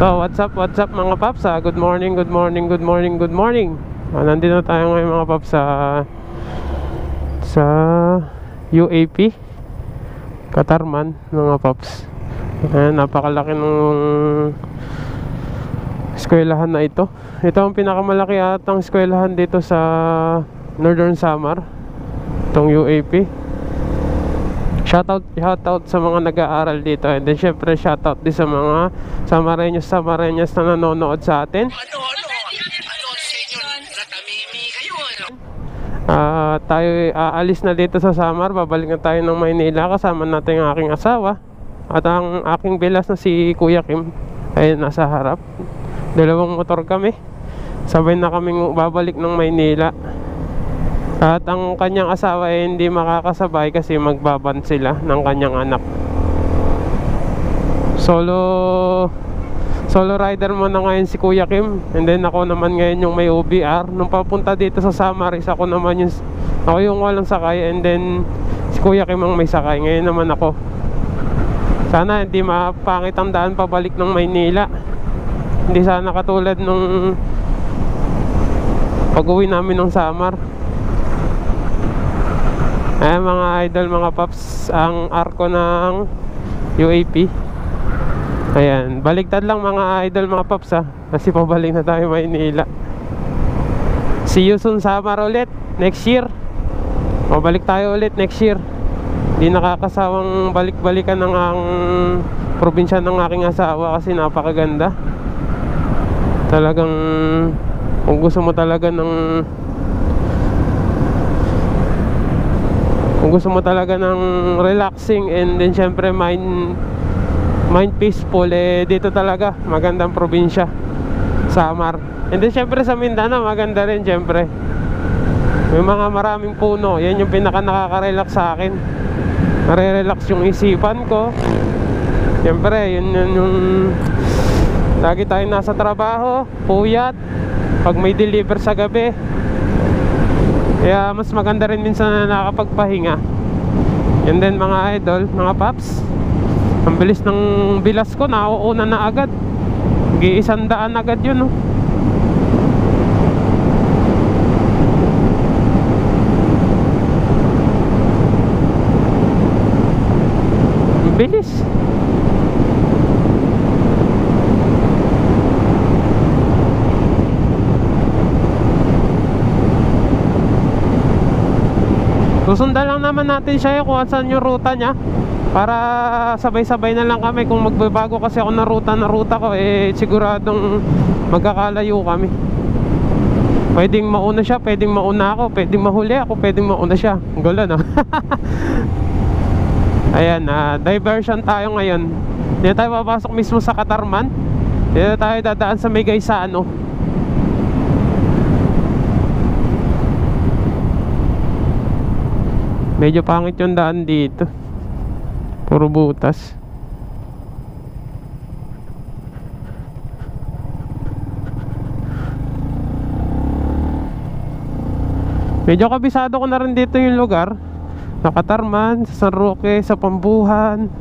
So what's up mga paps, good morning, good morning, good morning, good morning. Nandito tayo ngayon mga paps sa UAP Katarman mga paps. Napakalaki ng eskwelahan na ito. Ito ang pinakamalaki atang eskwelahan dito sa Northern Samar, itong UAP. Shoutout sa mga nag-aaral dito. And then syempre shoutout din sa mga Samareños na nanonood sa atin. Tayo aalis na dito sa Samar. Babalik na tayo ng Maynila. Kasama natin ang aking asawa at ang aking bilas na si Kuya Kim ay nasa harap. Dalawang motor kami. Sabay na kaming babalik ng Maynila. At ang kanyang asawa ay hindi makakasabay kasi magbaban sila ng kanyang anak. Solo rider mo na ngayon si Kuya Kim. And then ako naman ngayon yung may OBR. Nung papunta dito sa Samaris, ako yung walang sakay. And then si Kuya Kim ang may sakay. Ngayon naman ako. Sana hindi mapangit ang daan pabalik ng Maynila. Hindi sana katulad nung pag-uwi namin ng Samar. Mga idol, mga paps, ang arko ng UAP. Ayan, baligtad lang mga idol, mga paps kasi pabalik na tayo Maynila. See you soon Samar ulit next year. Mabalik tayo ulit next year. Di nakakasawang balik-balikan ng ang probinsya ng aking asawa kasi napakaganda. Talagang kung gusto mo talaga ng relaxing and then syempre mind peaceful, dito talaga magandang probinsya, Samar. And then syempre sa Mindanao maganda rin syempre. May maraming puno. Yan yung pinaka nakaka-relax sa akin. Nare-relax yung isipan ko. Syempre yun yung lagi tayo nasa trabaho, puyat, pag may deliver sa gabi. Kaya mas maganda rin minsan na nakakapagpahinga. And then mga idol, mga paps, ang bilis ng bilas ko, nauuna na agad. Mag-100 agad yun, no? Ang bilis. Susundan lang naman natin siya kung saan yung ruta niya, para sabay-sabay na lang kami. Kung magbabago kasi ako ng ruta ko, siguradong magkakalayo kami. Pwedeng mauna siya, pwedeng mauna ako, pwedeng mahuli ako, pwedeng mauna siya. Ang gulo, no? Ayan, diversion tayo ngayon. Dito tayo papasok mismo sa Katarman. Dito tayo dadaan sa Megaysano. Medyo pangit yung daan dito. Puro butas. Medyo kabisado ko na rin dito yung lugar. Sa Katarman, sa San Roque, sa Pambuhan,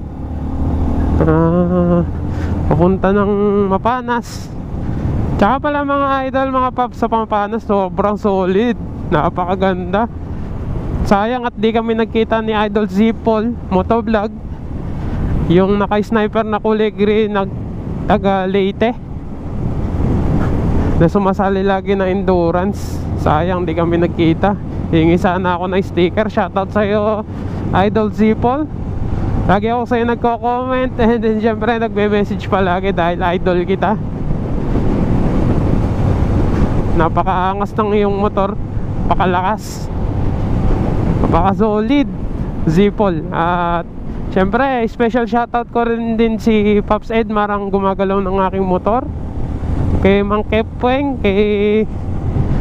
papunta ng Mapanas. Tsaka pala mga idol, mga paps, sa Mapanas sobrang solid. Napakaganda. Sayang at di kami nagkita ni Idol Zipol Motovlog, yung naka-sniper na kulay green, taga Leyte, na sumasali lagi na endurance. Sayang di kami nagkita. Hingi sana ako ng sticker. Shoutout sa'yo Idol Zipol. Lagi ako sa'yo nagko-comment. And then syempre nagbe-message palagi dahil idol kita. Napakaangas ng iyong motor, pakalakas, napaka-solid, Zipol. At syempre special shoutout ko rin din si Pops Edmar, ang gumagalaw ng aking motor. Kay Mang Kepweng, kay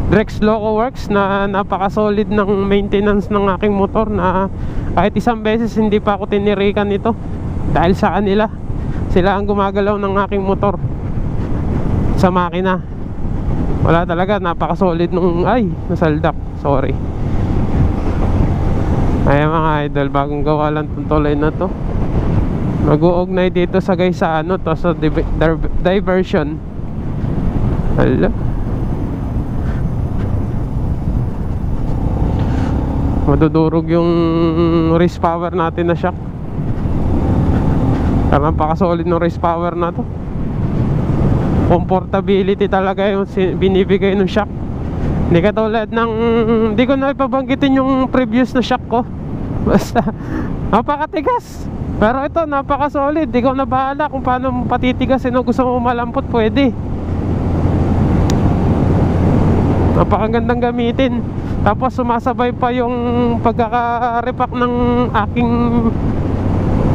Drex Loco Works na napaka-solid ng maintenance ng aking motor, na kahit isang beses hindi pa ako tinirikan ito dahil sa kanila. Sila ang gumagalaw ng aking motor sa makina. Wala talaga, napaka-solid nung nasaldak, sorry. Ayan mga idol, bagong gawa lang itong tulay na to. Mag-uugnay dito sa Gaisano to, sa diversion. Hala, madudurog yung race power natin na shock. Parang napaka-solid ng race power na to. Comfortability talaga yung binibigay ng shock. Hindi katulad ng, hindi ko na ipabanggitin yung previous na shock ko. Basta napakatigas. Pero ito napaka-solid. Ikaw na bahala kung paano patitigasin o gusto mo malampot, pwede. Napakagandang gamitin. Tapos sumasabay pa yung pagkaka-repack ng aking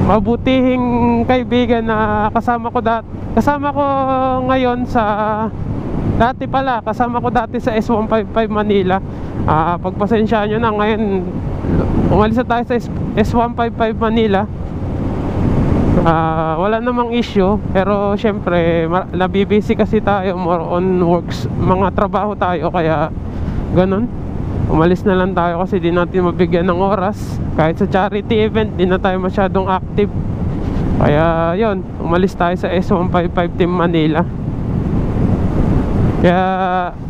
mabutihing kaibigan na kasama ko ngayon sa kasama ko dati sa S155 Manila. Pagpasensyaan nyo na, ngayon umalis na tayo sa S155 Manila. Wala namang issue, pero syempre nabibisi kasi tayo, more on works, mga trabaho tayo, kaya ganun. Umalis na lang tayo kasi di natin mabigyan ng oras. Kahit sa charity event, di na tayo masyadong active. Kaya yun, umalis tayo sa S155 Team Manila. Kaya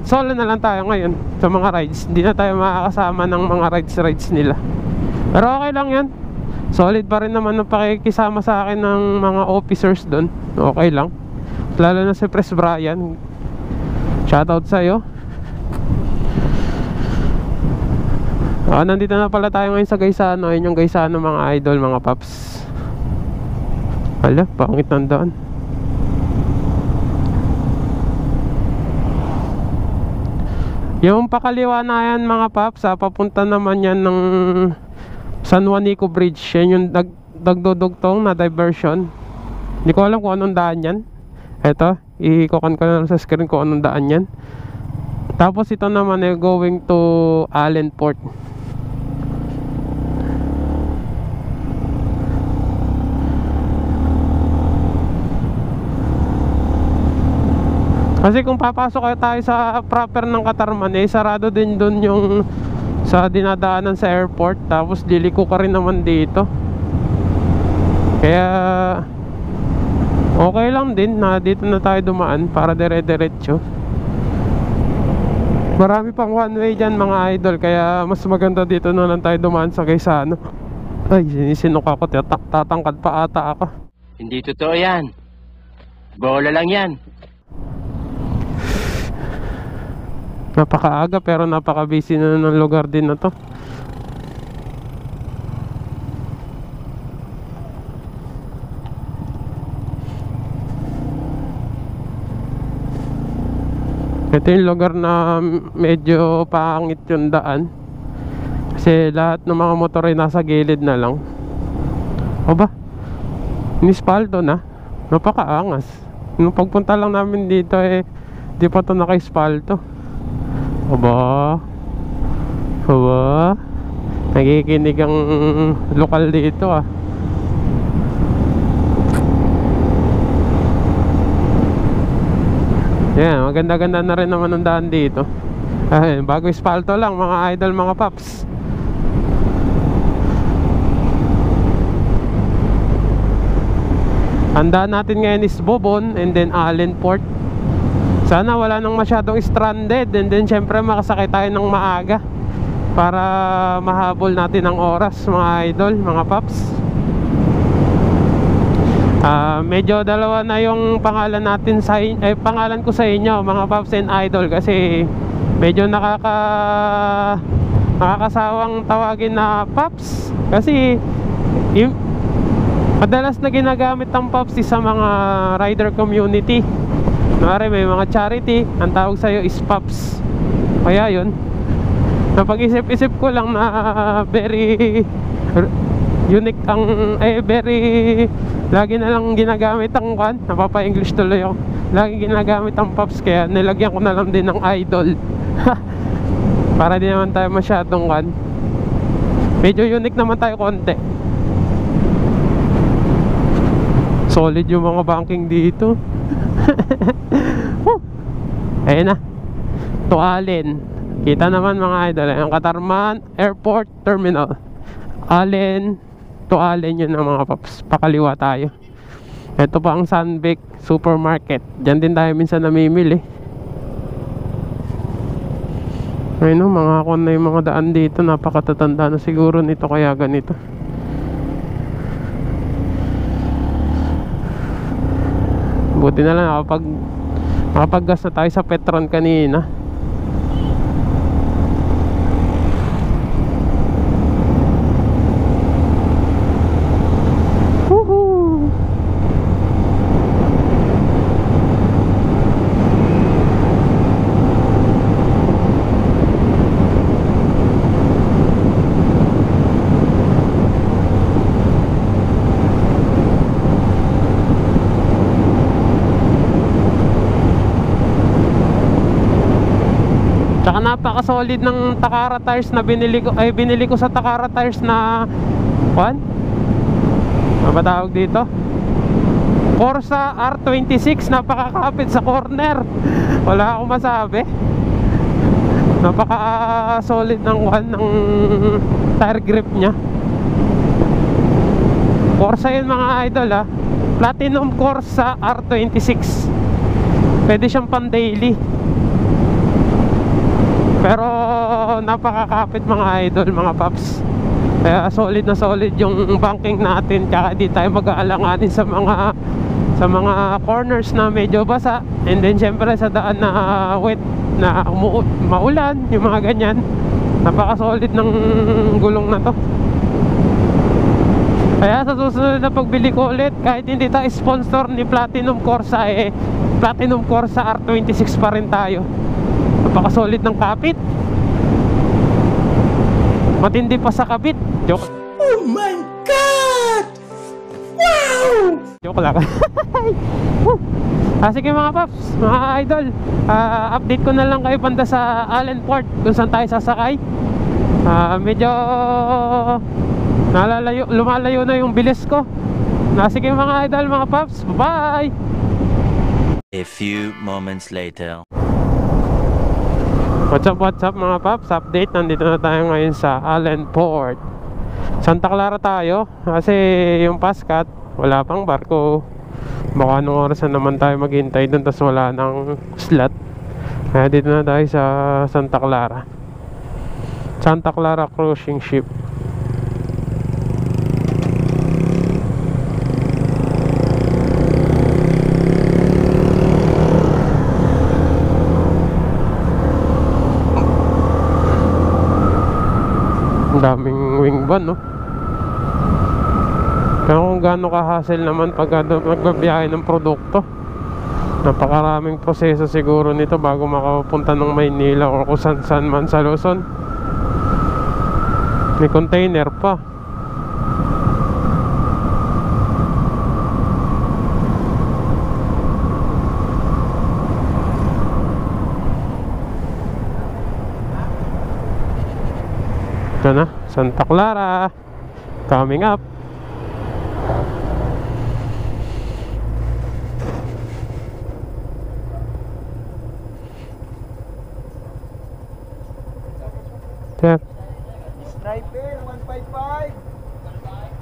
solo na lang tayo ngayon sa mga rides. Hindi na tayo makakasama ng mga rides nila. Pero okay lang yan. Solid pa rin naman ang pakikisama sa akin ng mga officers doon. Okay lang. Lalo na si Pres Brian. Shoutout sa'yo. Nandito na pala tayo ngayon sa Gaisano. Ayun yung Gaisano mga idol, mga paps. Hala, pangit ng daan. Yung pakaliwa na yan mga paps, papunta naman yan ng San Juanico Bridge. Yan yung nagdudugtong na diversion. Hindi ko alam kung anong daan yan. Eto, ikukan ko na lang sa screen kung anong daan yan. Tapos ito naman ay going to Allenport. Kasi kung papasok tayo sa proper ng Katarman, sarado din dun yung sa dinadaanan sa airport. Tapos liliko ka rin naman dito. Kaya okay lang din na dito na tayo dumaan para dire-diretso. Marami pang one way dyan mga idol, kaya mas maganda dito na lang tayo dumaan sa Gaisano. Ay, sinisinok ako, tatangkad pa ata ako. Hindi totoo yan. Bola lang yan. Napakaaga pero napaka-busy na ng lugar din na to. Ito yung lugar na medyo pangit yung daan. Kasi lahat ng mga motor ay nasa gilid na lang. O ba? Inispalto na. Napakaangas. Nung pagpunta lang namin dito di pa ito naka-ispalto. Aba, nakikinig ang lokal dito Yan, maganda-ganda na rin naman ang daan dito. Bago ispalto lang mga idol, mga paps. Ang daan natin ngayon is Bobon and then Allenport. Sana wala nang masyadong stranded, and then syempre makasakay tayo ng maaga para mahabol natin ang oras mga idol, mga paps. Medyo dalawa na yung pangalan natin pangalan ko sa inyo mga paps and idol, kasi medyo nakakasawang tawagin na paps, kasi madalas na ginagamit ang paps sa mga rider community. Kunwari may mga charity, ang tawag sa'yo is paps. Kaya yun, napag-isip-isip ko lang na very unique ang very lagi na lang ginagamit ang napapa-English tuloy ako. Lagi ginagamit ang paps, kaya nilagyan ko na lang din ng idol. Para di naman tayo masyadong medyo unique naman tayo konti. Solid yung mga banking dito. Ayun na, to Allen. Kita naman mga idol, ang Katarman Airport Terminal, Allen to Allen yun na mga paps. Pakaliwa tayo. Ito pa ang Sunbeck Supermarket. Diyan din tayo minsan namimili. Ayun, mga kon na yung mga daan dito. Napakatatanda na siguro nito kaya ganito. Buti na lang nakapag-gas na tayo sa Petron kanina. Woohoo! Tsaka napaka-solid ng Takara tires na binili ko sa Takara tires na ano ba tawag dito? Corsa R26. Napakakapit sa corner. Wala akong masabi. Napaka-solid ng tire grip nya. Corsa yun mga idol ha. Platinum Corsa R26. Pwede siyang pan daily. Pero napakakapit mga idol, mga paps. Kaya solid na solid yung banking natin. Kaya di tayo mag-aalanganin sa mga corners na medyo basa. And then syempre sa daan na wet, na maulan, yung mga ganyan. Napaka-solid ng gulong na to. Kaya sa susunod na pagbili ko ulit, kahit hindi tayo sponsor ni Platinum Corsa, Platinum Corsa R26 pa rin tayo. Napaka-solid ng kapit. Matindi pa sa kabit. Joke. Oh my God! Wow! Joke lang. Sige mga paps, mga idol, update ko na lang kayo banda sa Allenport kung saan tayo sasakay. Medyo lumalayo na yung bilis ko. Sige mga idol, mga paps, bye! A few moments later. What's up mga paps, update. Nandito na tayo ngayon sa Allenport, Santa Clara tayo. Kasi yung Pascat, wala pang barko. Baka anong oras na naman tayo maghintay dun, tas wala nang slot. Kaya dito na tayo sa Santa Clara. Santa Clara cruising ship. Daming wing van, no? Pero kung gaano ka-hassle naman pag nagbabiyahe ng produkto, napakaraming proseso siguro nito bago makapunta ng Maynila o kung saan man sa Luzon. May container pa. Ito na, Santa Clara coming up. Sir, Sniper 155.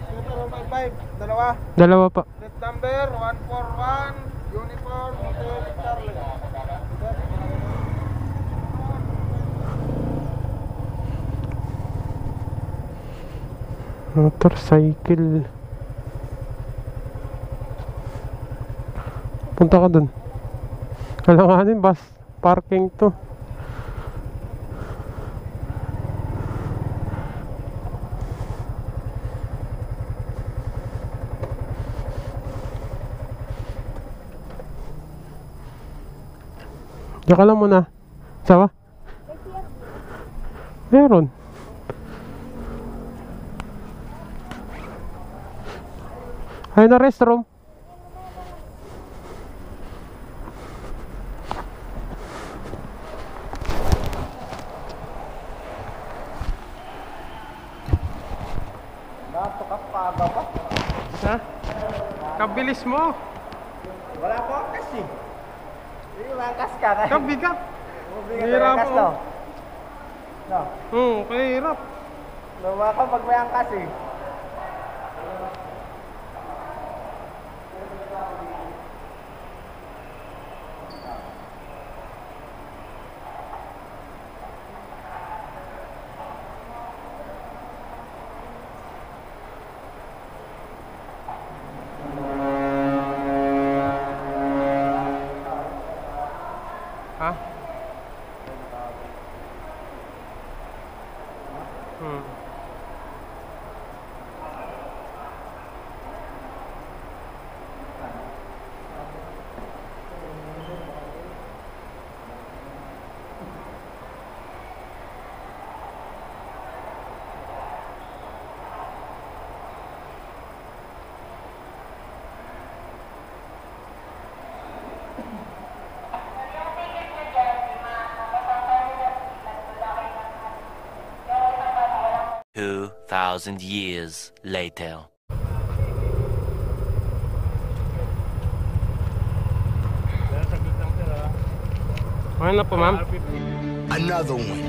Sniper 155. dalawa pa. Plate number 141. Uniform Hotel Charlie. Motorcycle. Punta ka dun. Alanganin, bus parking to. Diyan ka lang muna. Sawa? Meron. Ayun na restroom. Napakapaga ba? Ha? Kabilis mo. Wala ko kasi. Hindi mangkas ka na. Kabigat. Hirap Hirap, to. oh. No. Kahirap. Luma ka pag may angkas eh. Hmm. Two thousand years later. Okay na po, ma'am. Another one.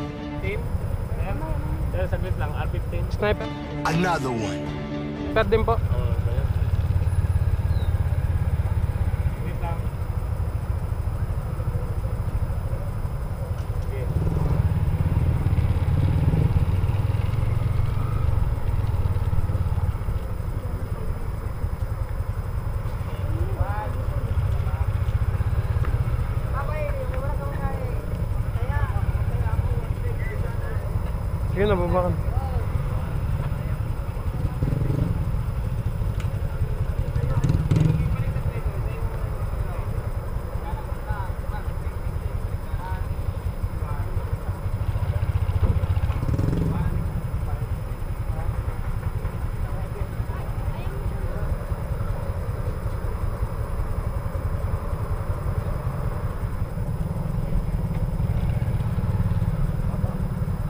Saglit lang, R15. Sniper. Another one. Sniper din po. Wait lang. Okay. Sige na, baba ka na.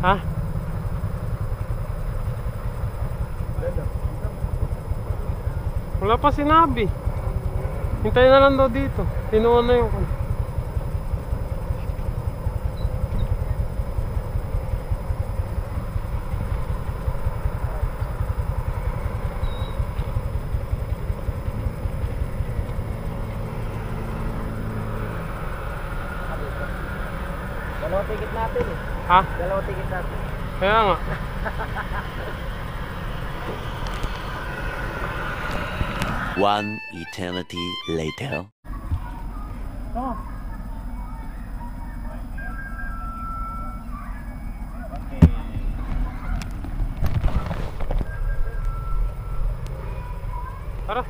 Ha? Wala pa sinabi. Hintayin na lang daw dito. Tinuon na yung Dalawang ticket natin eh. ha? Dalawang ticket natin. Kaya nga. One eternity later. Oh. Tara.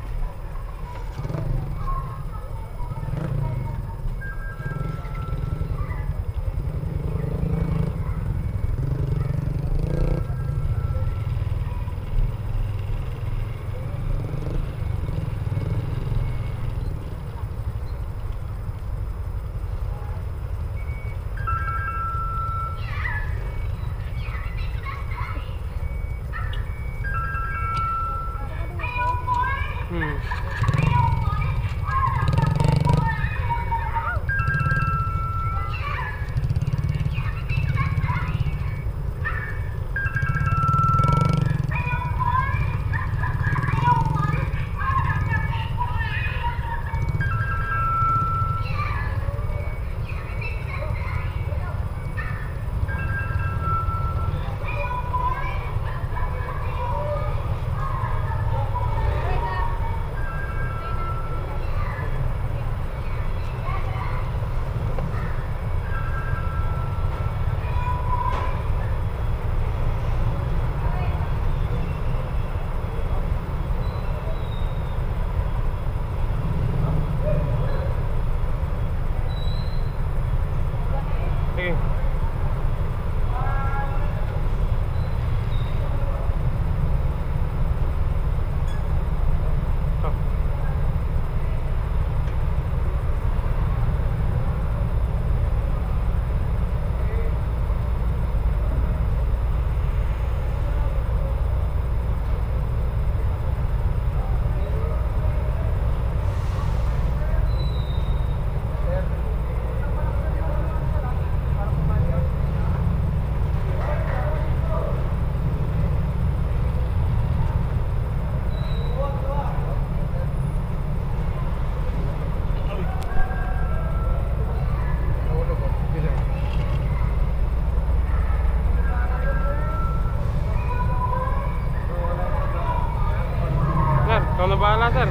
Sige. Sir, ikaw na bahala, sir.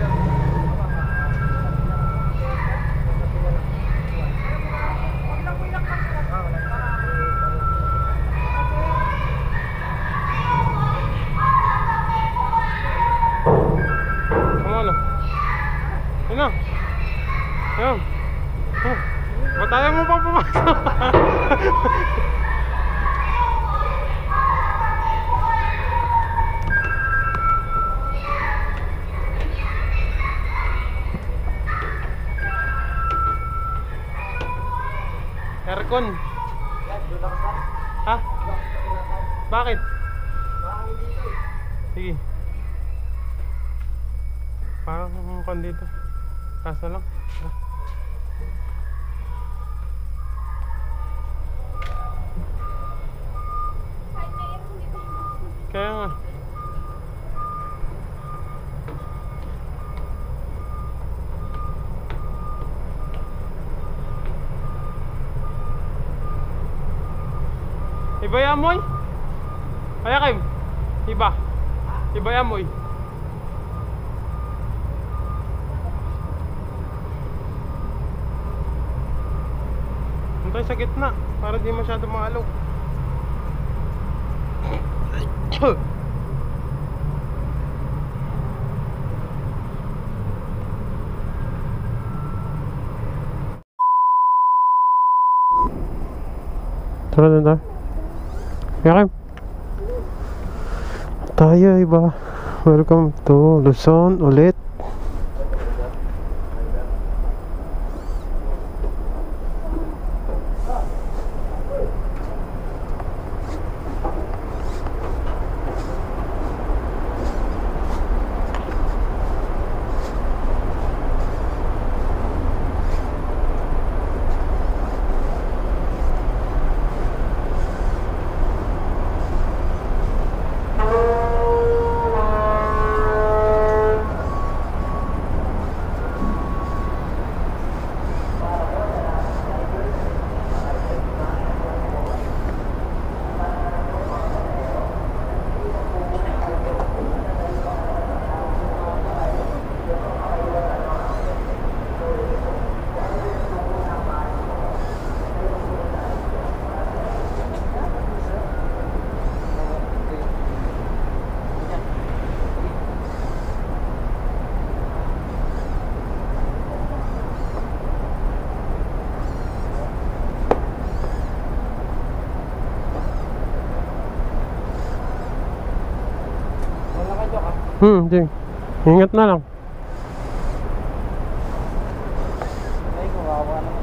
aircon. Ha? Bakit? Sige. Parang aircon dito. Kaso lang. Kaya nga. Iba yung amoy? Kaya Kim? Iba? Iba yung amoy? Antay sa gitna para di masyado maalok. Tara na tayo. Yakim. Tayo iba. Welcome to Luzon ulit. Sige. Ingat na lang. Ay, kawawa naman.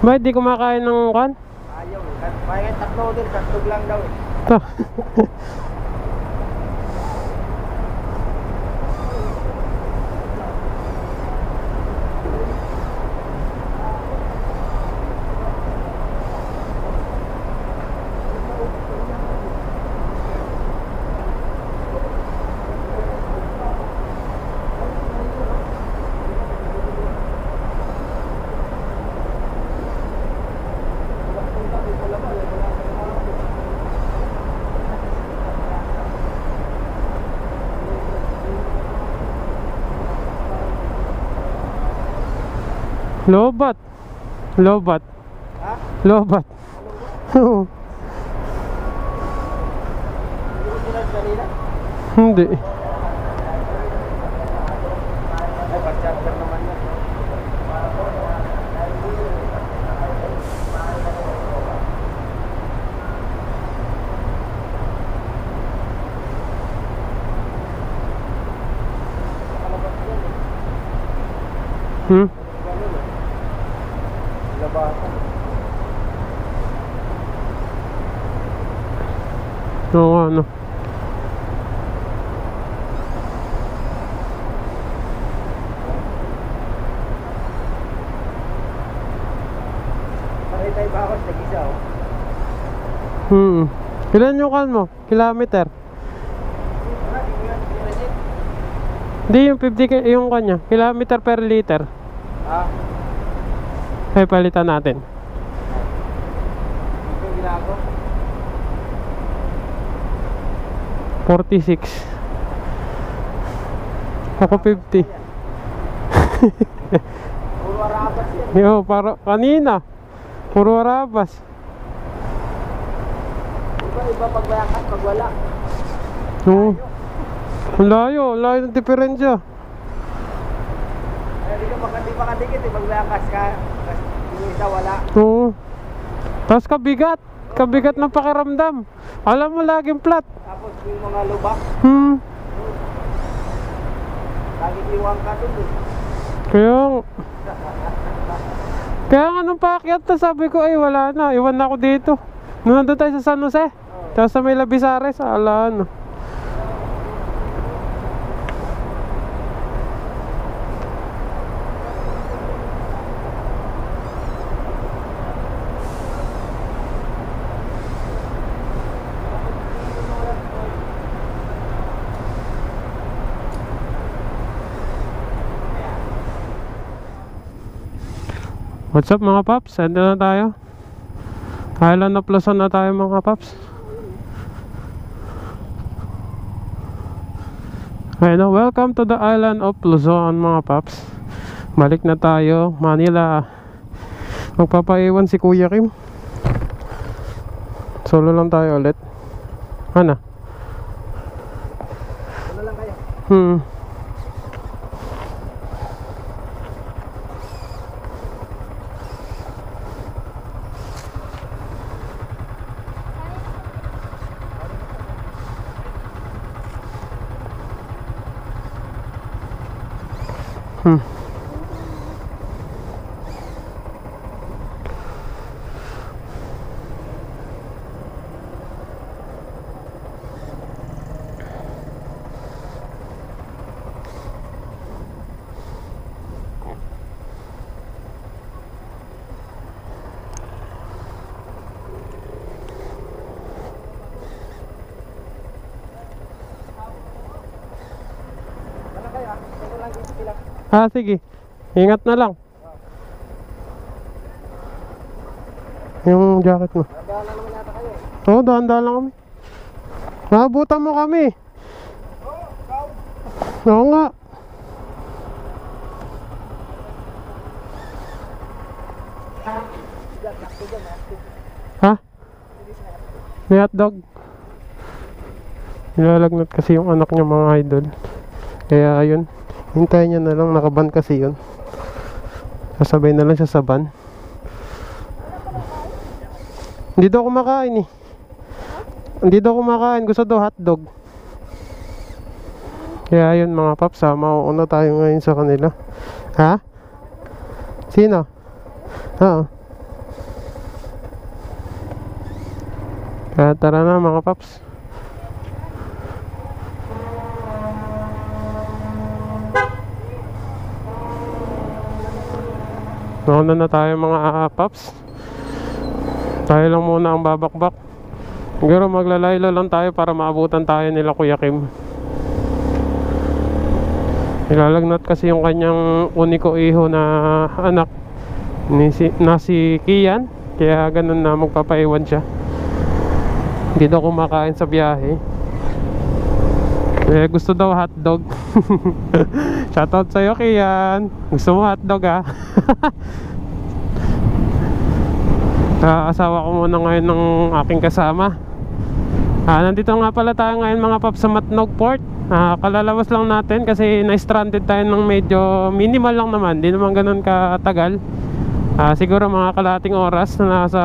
Bakit di kumakain ng kan? Ayaw eh. Kaya tatlo din, tatlog lang daw eh. Ito. Lobat. Lobat. Ha? Lobat. Oo. Hindi ko sinad kanina? Hindi. Ay, pag-charger naman yan. Oo, ano. Paritay ba ako sa gisa oh? Ilan yung kan mo? Kilometer? Wala, di mo yan, di mo yan. Hindi, yung 50 yung kanya. Kilometer per liter. Ah, Ay, palitan natin. ito yung ginagawa. 46. Ako 50. Puro arabas yan. Yo, para kanina. Puro arabas. Iba pag mayakas, pag wala. Oo. Ang layo ng diferensya. Di ka makadikit eh, pag mayakas ka. Tapos yung isa wala. Oo. Tapos kabigat ng pakiramdam. Alam mo laging flat. Tapos yung mga lubak, lagi iwan ka dun eh. Kaya nga nung paakyat na sabi ko, ay wala na, iwan na ako dito. Nung nandun tayo sa San Jose, tapos sa may Labisares, ala ano. What's up mga paps? Saan na tayo? Island of Luzon na tayo mga paps. Ayun, welcome to the Island of Luzon mga paps. Balik na tayo Manila. Magpapaiwan si Kuya Kim. Solo lang tayo ulit. Ano? Ano lang kayo? Ano kayo? Ito lang dito sila. Ah, sige. Ingat na lang. Yung jacket mo. Nagdala naman yata kayo eh. Oo, dahan-dahan lang kami. Maabutan mo kami. Oo nga. Ha? May hotdog. Nilalagnat kasi yung anak niya mga idol. Kaya ayun, hintayin niya na lang, nakaban kasi yun. Sasabay na lang siya sa van. Hindi daw kumakain eh. Hindi daw kumakain, gusto daw hotdog. Kaya ayun mga paps, mauuna tayo ngayon sa kanila. Ha? Sino? Oo. Kaya tara na mga paps. Nauna na tayo mga paps. Tayo lang muna ang babakbak. Siguro maglalaylo lang tayo para maabutan tayo nila Kuya Kim. Nilalagnat kasi yung kanyang uniko iho na anak na si Kian. Kaya ganun na magpapaiwan siya. Hindi daw kumakain sa biyahe. Eh, gusto daw hotdog. Shoutout sa'yo Kian. Gusto mo hotdog ha? Asawa ko muna ngayon ng aking kasama. Nandito nga pala tayo ngayon mga paps sa Matnog Port. Kalalabas lang natin kasi na-stranded tayo ng medyo minimal lang naman. Di naman ganun katagal. Siguro mga kalahating oras na nasa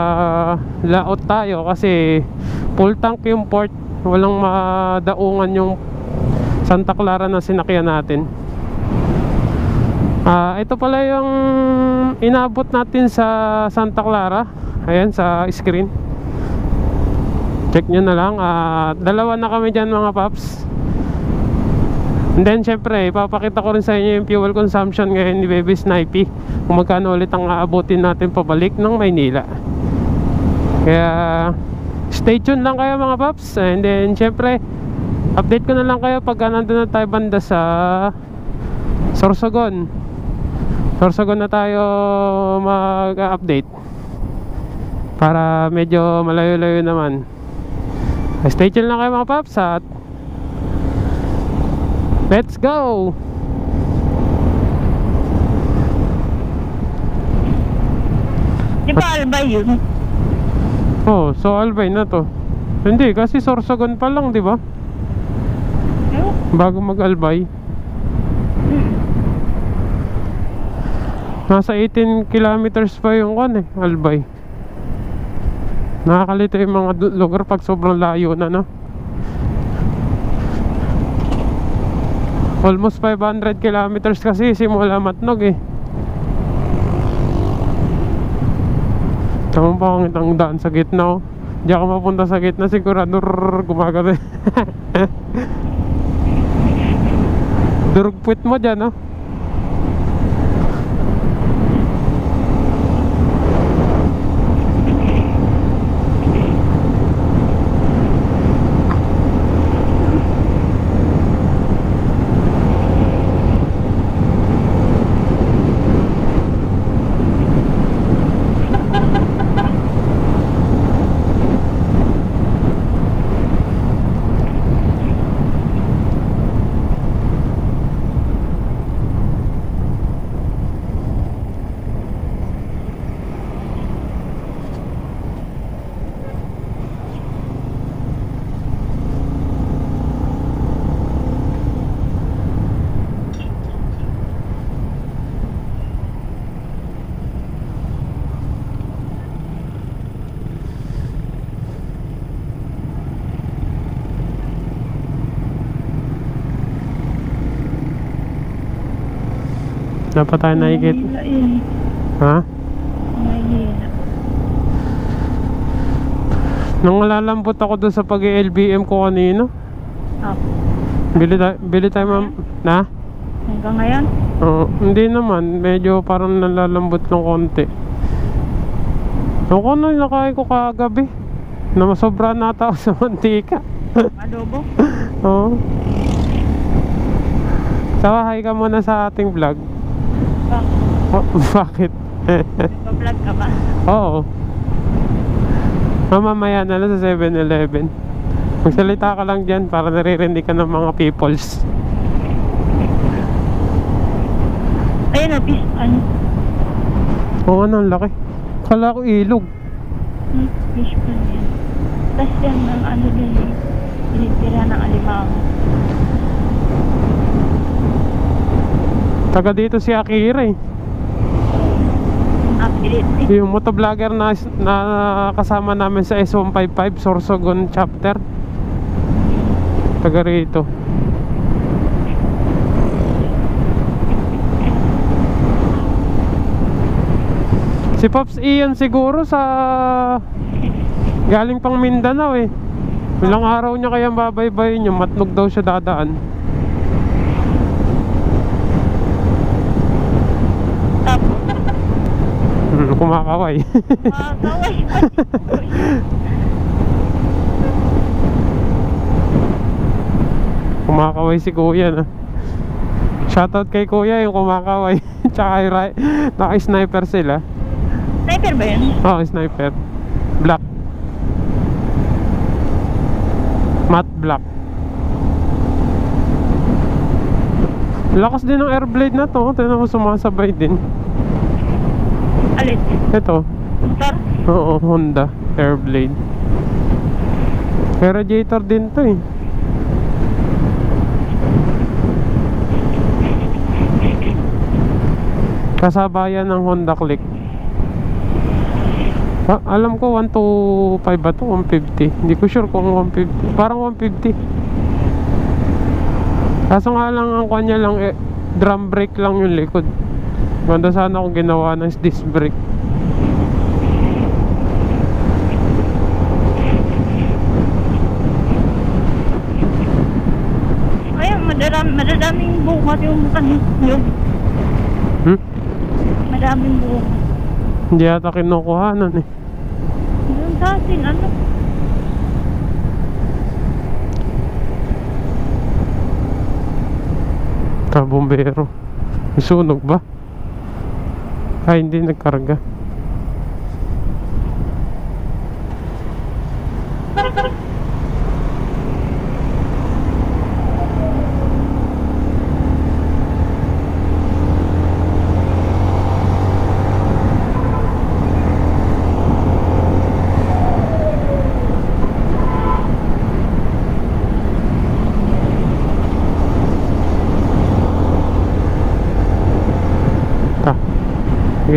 laot tayo kasi full tank yung port. Walang madaungan yung Santa Clara na sinakyan natin. Ito pala yung inabot natin sa Santa Clara. Ayan sa screen. check nyo na lang. Dalawa na kami dyan mga paps. And then syempre ipapakita ko rin sa inyo yung fuel consumption ngayon ni Baby Snipey, kung magkano ulit ang aabutin natin pabalik ng Maynila. Kaya stay tuned lang kayo mga paps. And then syempre update ko na lang kayo pagka nandun na tayo banda sa Sorsogon. Sorsogon na tayo mag-update para medyo malayo-layo naman. Stay tuned lang kayo mga paps at let's go! Di ba Albay yun? Oh, so Albay na to. Hindi, kasi Sorsogon pa lang, di ba? Bago mag-Albay. Nasa 18 kilometers pa yung Albay. Nakakalito yung mga lugar pag sobrang layo na, no? Almost 500 kilometers kasi simula Matnog eh. Tamang pangit ang daan sa gitna, oh. Di ako mapunta sa gitna, sigurado gumagano. Durugpit mo dyan, oh. Dapat tayo nakikita. Ha? Nung lalambot ako doon sa pag-LBM ko kanina. Bili tayo ma'am. Na? Hanggang ngayon? Oo, hindi naman. Medyo parang nalalambot ng konti. Ako na nakain ko kagabi. Na masobra na ako sa mantika. Adobo? Oo. Sawahay ka muna sa ating vlog. Oh, bakit? Nagpa-vlog ka ba? Oo. Mamaya na lang sa 7-Eleven. Magsalita ka lang dyan para naririnig ka ng mga peoples. Ayun na, fish pan. Oo, ano, ang laki. Kala ko ilog. Fish pan yan. Tapos yan ng ano din eh. Pinitira ng alimango. Taga dito si Akira eh. Pilit eh. Yung motovlogger na kasama namin sa S155 Sorsogon chapter. Taga rito. Si Pops Ian siguro sa galing pang Mindanao eh. Ilang araw niya kaya babaybayin niya. Matnog daw siya dadaan. Kumakaway. Kumakaway. Kumakaway si kuya na. Shoutout kay kuya yung kumakaway. Tsaka naka-sniper sila. Sniper ba yun? Oo, sniper. Black. Matte black. Lakas din ng airblade na to. Tignan mo, sumasabay din. Alin? Ito. Motor? Oo, Honda Airblade. May radiator din to eh. Kasabayan ng Honda Click. Alam ko 125 ba to? 150. Hindi ko sure kung 150. Parang 150. Kaso nga lang ang kanya lang drum brake lang yung likod. Ganda sana kung ginawa ng disc brake. bunga yung yun. Madaming bunga. Hindi yata kinukuhanan eh. Doon sa atin, ano? Kabumbero. May sunog ba? Ay, hindi nagkarga.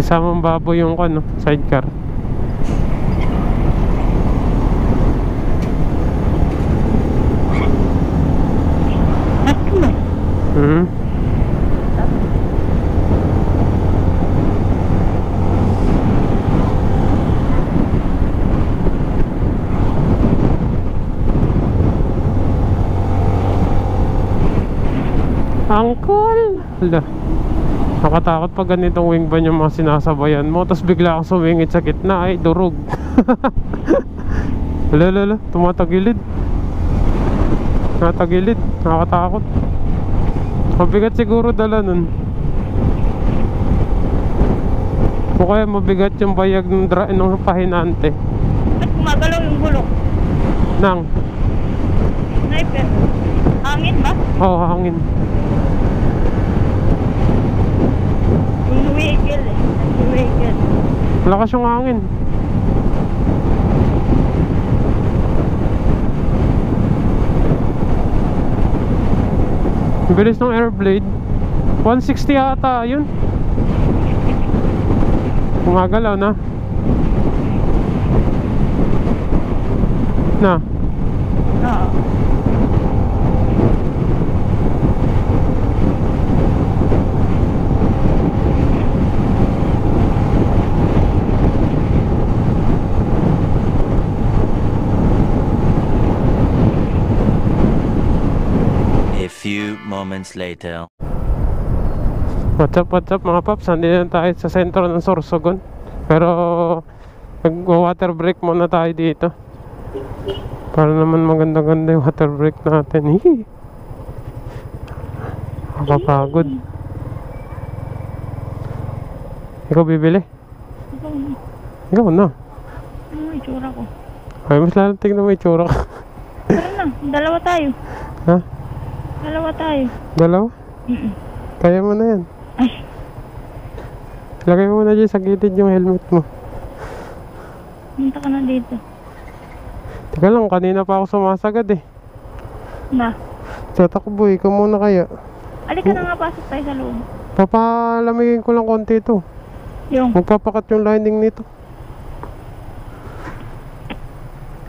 Kasamang baboy yung ano, sidecar. Ang cool. Hala. Nakatakot pag ganitong wing ban yung mga sinasabayan mo, tapos bigla kang sumingit sa gitna, ay durog. Lala, tumatagilid. Natagilid, nakatakot. Mabigat siguro dala nun. O kaya mabigat yung bayag ng pahinante. Ba't gumagalaw yung gulok? Nang? Sniper. Hangin ba? Oo, hangin. Yung vehicle eh. Yung vehicle. Malakas yung hangin. Bilis ng Airblade. 160 ata yun. Gumagalaw na. Na. Oo. A few moments later. What's up mga paps? Nandito na tayo sa sentro ng Sorsogon. Pero nag-water break muna tayo dito. Para naman maganda-ganda yung water break natin. Hihi. Nakapagod. Ikaw bibili? Ikaw na. Ikaw na. Ano yung itsura ko? Ay, mas lalo tignan mo yung itsura ko. Tara na. Dalawa tayo. Ha? Dalawa tayo. Dalawa? Kaya mo na yan. Ay. Lagay mo na dyan sa gilid yung helmet mo. Punta ka na dito. Teka lang, kanina pa ako sumasagad eh. Na. Sa takbo, ikaw muna kaya. Alika na nga, pasok tayo sa loob. Papalamigin ko lang konti ito. Yung. Magpapakat yung lining nito.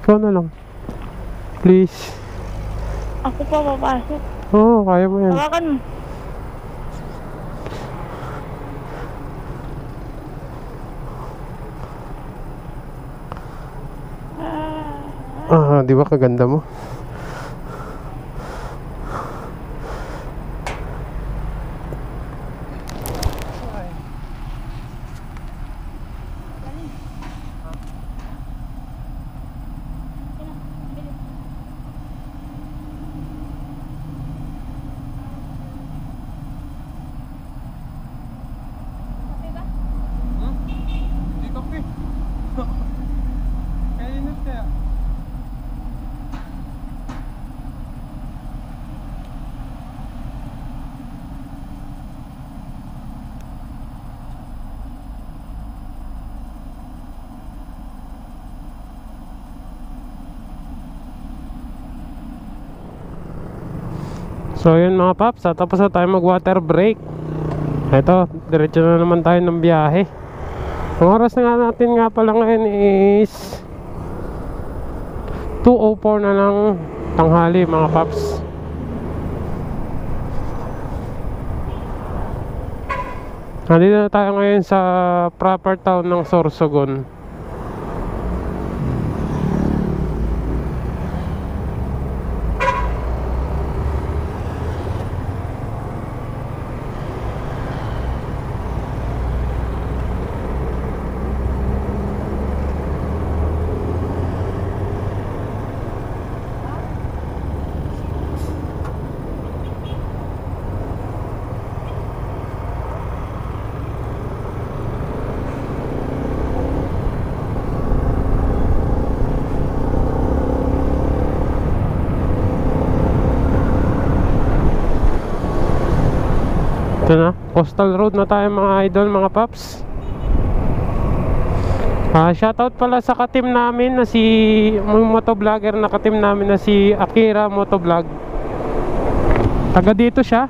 Ikaw na lang. Please. Ako pa papasok. Oo, kaya mo yan. Hawakan mo. Di ba kaganda mo? Hindi kape. Kainit kaya. So yun mga paps, tapos na tayo mag water break. Ito, diretso na naman tayo ng biyahe. Ang oras na nga natin nga pala ngayon is 2:04 na ng tanghali mga paps. Nandito na tayo ngayon sa proper town ng Sorsogon. Ito na, coastal road na tayo mga idol, mga paps. Shoutout pala sa ka-team namin na si motovlogger na ka-team namin na si Akira Motovlog. Taga dito siya.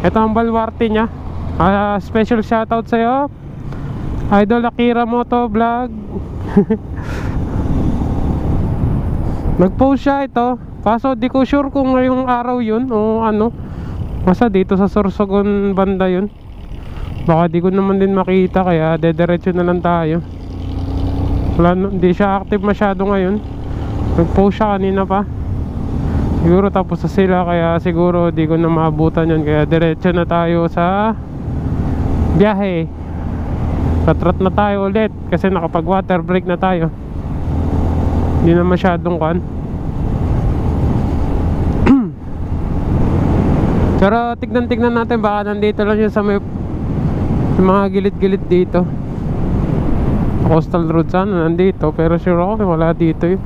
Ito ang baluarte niya. Special shoutout sa iyo, Idol Akira Motovlog. Nag-post siya ito. Kaso di ko sure kung ngayong araw yun o ano. Basta dito sa Sorsogon banda yun. Baka di ko naman din makita, kaya dediretso na lang tayo. Hindi siya active masyado ngayon. Nag-post siya kanina pa. Siguro tapos na sila, kaya siguro di ko na maabutan yun. Kaya diretso na tayo sa biyahe. Patrat na tayo ulit kasi nakapag water break na tayo. Hindi na masyadong kan. Pero tignan natin, baka nandito lang yun sa may mga gilid-gilid dito. Coastal road sana nandito, pero sure ako wala dito yun.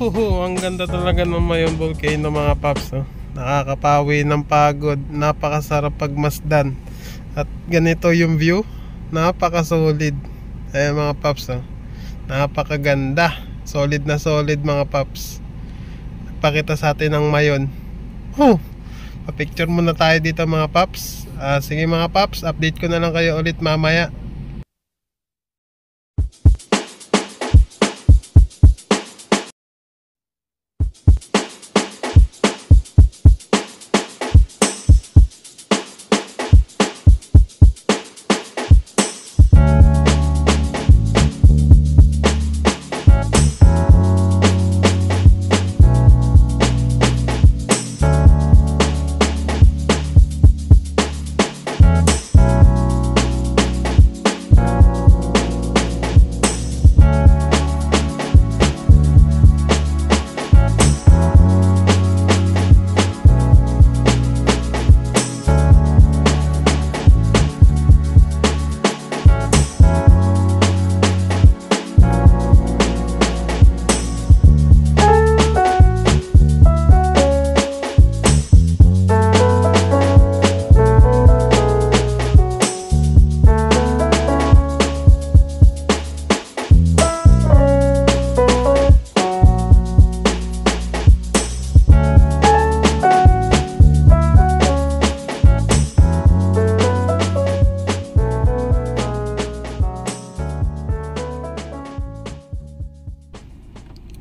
Ang ganda talaga ng Mayon Volcano mga paps, no? Nakakapawi ng pagod, napakasarap pagmasdan. At ganito yung view, napakasolid. Ayan mga paps, no? Napakaganda, solid na solid mga paps. Pakita sa atin ang Mayon. Pa-picture muna tayo dito mga paps. Sige mga paps, update ko na lang kayo ulit mamaya.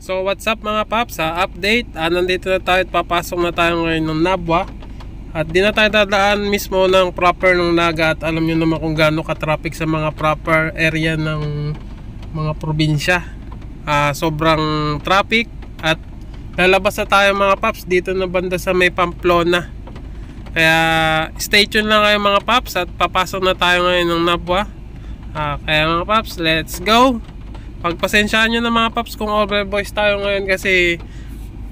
So what's up mga paps, update, nandito na tayo at papasok na tayo ngayon ng Nabwa. At di na tayo dadaan mismo ng proper ng Naga. At alam nyo naman kung gaano ka-traffic sa mga proper area ng mga probinsya. Sobrang traffic. At lalabas na tayo mga paps dito na banda sa may Pamplona. Kaya stay tuned lang kayo mga paps at papasok na tayo ngayon ng Nabwa. Kaya mga paps, let's go. Pagpasensyaan nyo na mga paps kung overvoice tayo ngayon kasi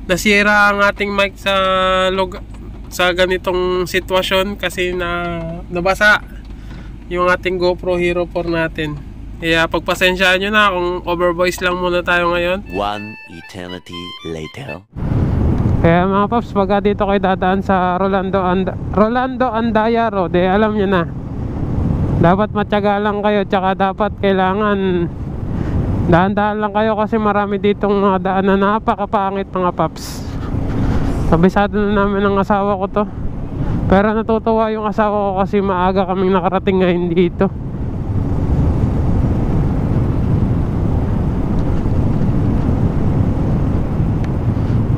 nasira ang ating mic sa ganitong sitwasyon kasi nabasa yung ating GoPro Hero 4 natin. Kaya pagpasensyaan nyo na kung overvoice lang muna tayo ngayon. One eternity later. Kaya mga paps, pagka dito kayo dadaan sa Rolando Andaya Road, alam nyo na, dapat matyaga lang kayo, tsaka dapat kailangan dahan-dahan lang kayo kasi marami ditong mga daan na napakapangit mga paps. Kabisado na namin ng asawa ko to, pero natutuwa yung asawa ko kasi maaga kaming nakarating ngayon dito.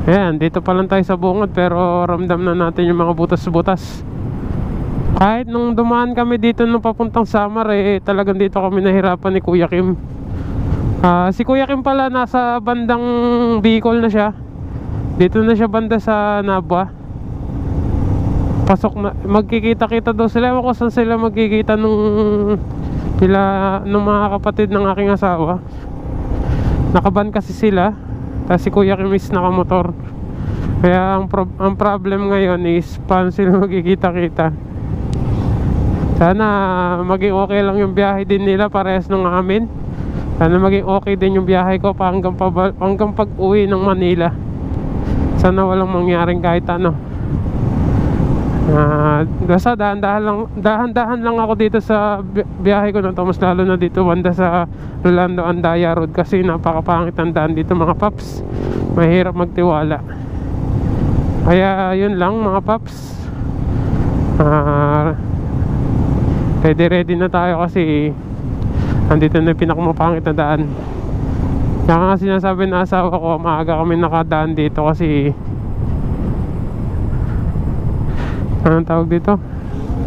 Ayan, dito pa lang tayo sa bungod pero ramdam na natin yung mga butas-butas. Kahit nung dumaan kami dito nung papuntang Samar talagang dito kami nahirapan ni Kuya Kim. Si Kuya Kim pala nasa bandang Bicol na siya. Dito na siya banda sa Nabwa. Pasok na, magkikita-kita daw sila. Ewan ko saan sila magkikita nung mga kapatid ng aking asawa. Nakaban kasi sila. Tapos si Kuya Kim is nakamotor. Kaya ang problem ngayon is paano sila magkikita-kita. Sana maging okay lang yung biyahe din nila, parehas ng amin. Sana maging okay din yung biyahe ko hanggang pag-uwi ng Manila. Sana walang mangyaring kahit ano. Basta dahan-dahan lang ako dito sa biyahe ko na to. Mas lalo na dito banda sa Rolando Andaya Road, kasi napakapangit ang daan dito mga paps. Mahirap magtiwala. Kaya yun lang mga paps. Ready na tayo kasi andito na yung pinakamapangit na daan. Kaya nga sinasabi na asawa ko, maaga kami nakadaan dito kasi anong tawag dito?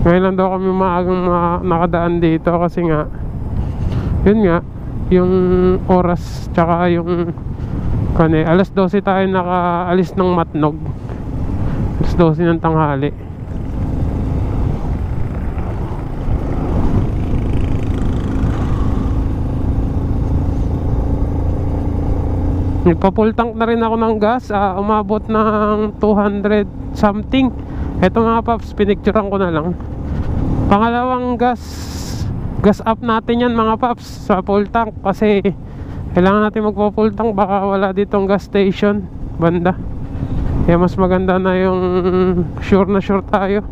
Ngayon lang daw kami maagang nakadaan dito kasi nga yun nga, yung oras tsaka yung alas 12 tayo nakaalis ng Matnog. Alas 12 ng tanghali. Nagpa-full tank na rin ako ng gas. Umabot ng 200 something. Eto mga paps, pinicturean ko na lang. Pangalawang gas up natin yan mga paps sa full tank, kasi kailangan natin magpa-full tank, baka wala ditong gas station banda. Kaya mas maganda na yung sure na sure tayo.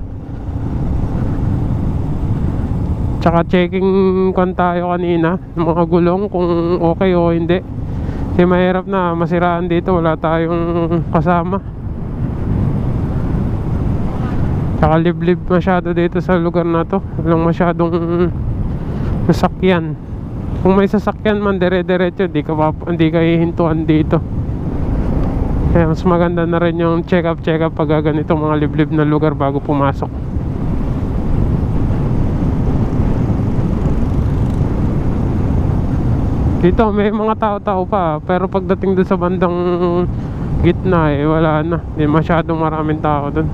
Tsaka checking kon tayo kanina ng mga gulong kung okay o hindi. Kasi mahirap na masiraan dito, wala tayong kasama. Tsaka liblib masyado dito sa lugar na to. Walang masyadong sasakyan. Kung may sasakyan man dire-diretso, hindi ka hihintuan dito. Kaya mas maganda na rin yung check up pag ganitong mga liblib na lugar bago pumasok. Dito may mga tao-tao pa, pero pagdating doon sa bandang gitna wala na. Hindi masyadong maraming tao doon.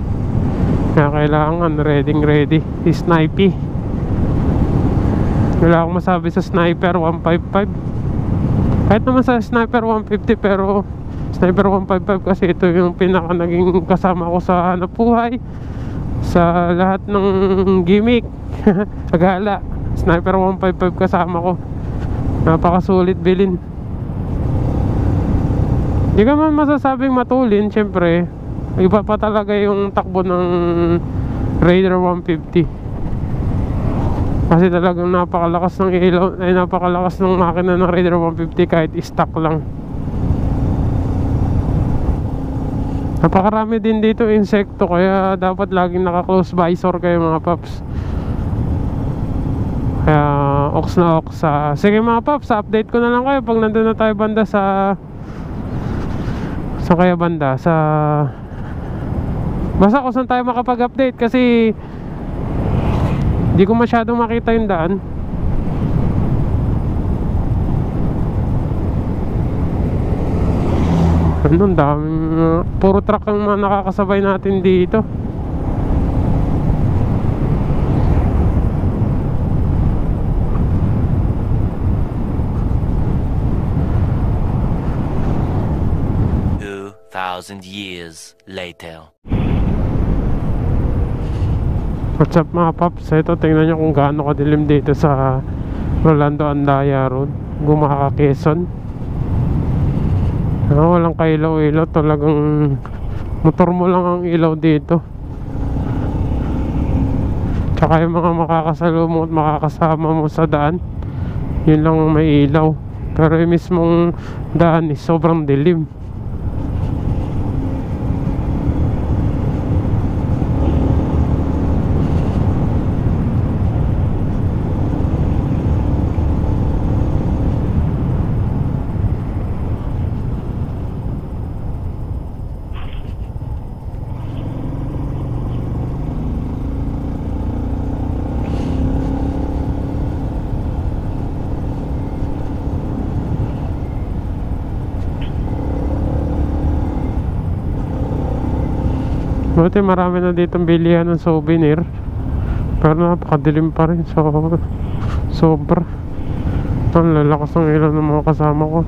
Kaya kailangan ready snipey. Wala akong masabi sa sniper 155. Kahit naman sa sniper 150, pero sniper 155 kasi ito yung pinaka naging kasama ko sa hanap buhay, sa lahat ng gimmick. Sa gala, sniper 155 kasama ko. Napakasulit bilhin. Hindi ka man masasabing matulin, syempre iba pa talaga yung takbo ng Raider 150. Kasi talagang napakalakas ng ilaw, napakalakas ng makina ng Raider 150 kahit stock lang. Napakarami din dito insekto, kaya dapat laging naka-close visor kayo mga paps. Kaya ox na ox. Sige mga paps, update ko na lang kayo pag nandun na tayo banda sa kaya banda sa basta kung saan tayo makapag-update, kasi hindi ko masyadong makita yung daan. Ang daming puro truck ang mga nakakasabay natin dito. Years later. What's up mga paps? Ito, tingnan nyo kung gaano kadilim dito sa Rolando Andaya Road, Gumaca, Quezon. Walang kailaw-ilaw, talagang motor mo lang ang ilaw dito. Tsaka yung mga makakasalubong at makakasama mo sa daan, yun lang may ilaw. Pero yung mismong daan is sobrang dilim. Buti marami na ditong bilihan ng souvenir. Pero napakadilim pa rin. So, sobra. Ang lalakas ng ilaw ng mga kasama ko.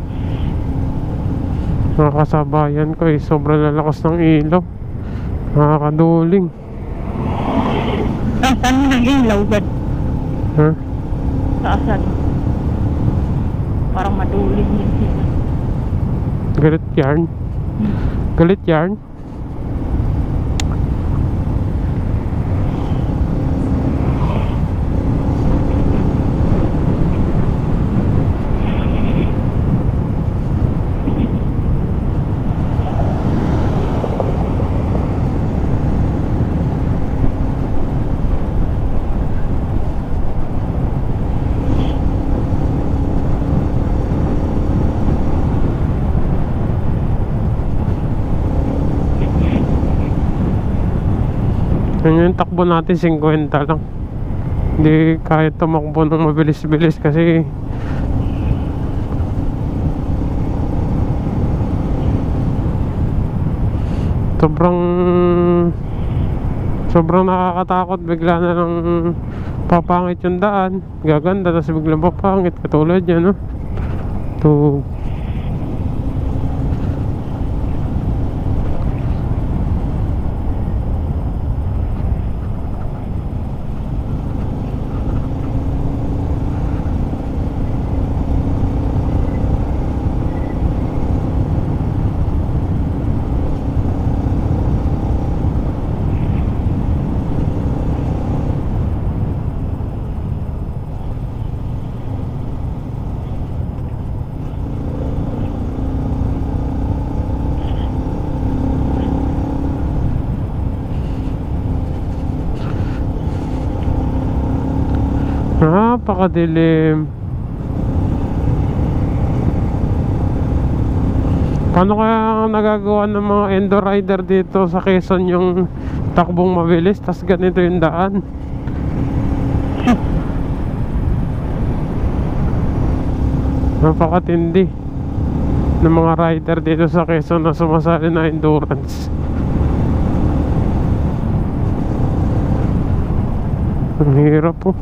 Mga kasabayan ko eh. Sobrang lalakas ng ilaw. Nakakaduling. Saan ang ilaw dyan? Ha? Saan? Parang maduling yun sila. Galit yarn? Galit yarn? Yung takbo natin 50 lang. Hindi kaya tumakbo ng mabilis-bilis kasi sobrang nakakatakot. Bigla na lang papangit yung daan, gaganda, tapos biglang papangit katulad yan, no? To napakadilim. Paano kaya nagagawa ng mga endo rider dito sa Quezon yung takbong mabilis tas ganito yung daan? Napakatindi ng mga rider dito sa Quezon na sumasali na endurance. Ang hirap po.